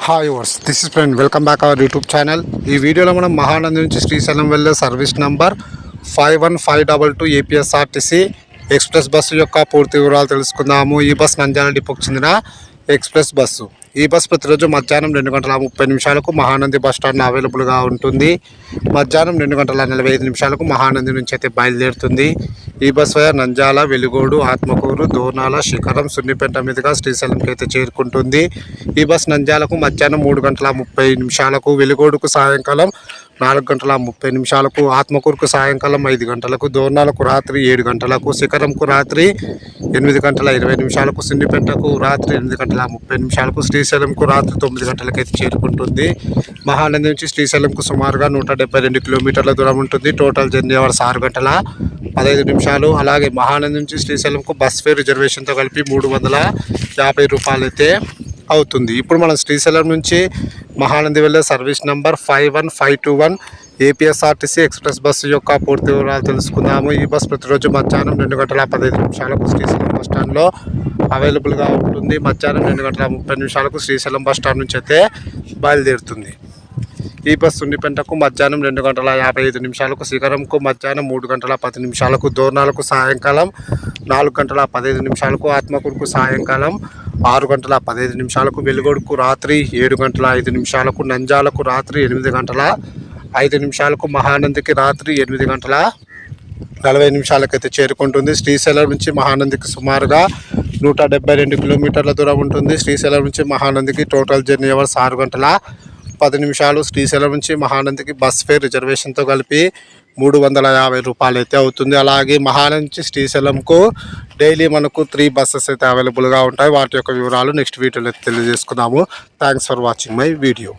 Hi viewers, this is friend. Welcome back our YouTube channel. ఈ వీడియోలో మనం మహానంది నుంచి శ్రీశైలం వెళ్ళే service number 51522 APSRTC express bus యొక్క పూర్తి వివరాలు తెలుసుకుందాము. ఈ బస్ నంద్యాల డిపోకి చెందిన ఎక్స్ప్రెస్ బస్సు. ఈ బస్ ప్రతిరోజు మధ్యాహ్నం 2:30 మహానంది బస్ స్టాండ్ అవైలబుల్గా ఉంటుంది. మధ్యాహ్నం 2:45 మహానంది నుంచి అయితే బయలుదేరుతుంది. ఈ బస్ వయా నంద్యాల, వెలుగోడు, ఆత్మకూరు, దోర్నాల, శిఖరం, సున్నిపేట మీదుగా శ్రీశైలంకి అయితే చేరుకుంటుంది. ఈ బస్ నంద్యాలకు మధ్యాహ్నం 3:30 వెలుగోడుకు సాయంకాలం 4:30, ఆత్మకూరుకు సాయంకాలం 5 గంటలకు, దోర్నాలకు రాత్రి 7 గంటలకు, శిఖరంకు రాత్రి 8:20, సున్నిపేటకు రాత్రి 8:30, శ్రీశైలంకు రాత్రి 9 గంటలకు అయితే చేరుకుంటుంది. మహానంది నుంచి శ్రీశైలంకు సుమారుగా 172 కిలోమీటర్ల దూరం ఉంటుంది. Total journey hours 6:15. అలాగే మహానంది నుంచి శ్రీశైలంకు బస్ ఫేర్ రిజర్వేషన్తో కలిపి 350 రూపాయలు అయితే అవుతుంది. ఇప్పుడు మనం శ్రీశైలం నుంచి మహానంది వెళ్ళే service number 51521 APSRTC express bus యొక్క పూర్తి వివరాలు తెలుసుకుందాము. ఈ బస్ ప్రతిరోజు మధ్యాహ్నం 2:15 శ్రీశైలం బస్ స్టాండ్లో అవైలబుల్గా ఉంటుంది. మధ్యాహ్నం 2:30 శ్రీశైలం బస్ స్టాండ్ నుంచి అయితే బయలుదేరుతుంది. ఈ బస్ సున్నిపేటకు మధ్యాహ్నం 2:55, శిఖరంకు మధ్యాహ్నం 3:10, దోర్నాలకు సాయంకాలం 4:15, ఆత్మకూరుకు సాయంకాలం 6:15, వెలుగోడుకు రాత్రి 7:05, నంద్యాలకు రాత్రి 8:05, మహానందికి రాత్రి 8:40 అయితే చేరుకుంటుంది. శ్రీశైలం నుంచి మహానందికి సుమారుగా 172 కిలోమీటర్ల దూరం ఉంటుంది. శ్రీశైలం నుంచి మహానందికి టోటల్ జర్నీ అవర్స్ 6:10. శ్రీశైలం నుంచి మహానందికి బస్ ఫేర్ రిజర్వేషన్తో కలిపి 350 రూపాయలు అయితే అవుతుంది. అలాగే మహానంది నుంచి శ్రీశైలంకు డైలీ మనకు 3 బస్సెస్ అయితే అవైలబుల్గా ఉంటాయి. వాటి యొక్క వివరాలు నెక్స్ట్ వీడియోలో తెలియజేసుకుందాము. Thanks for watching my video.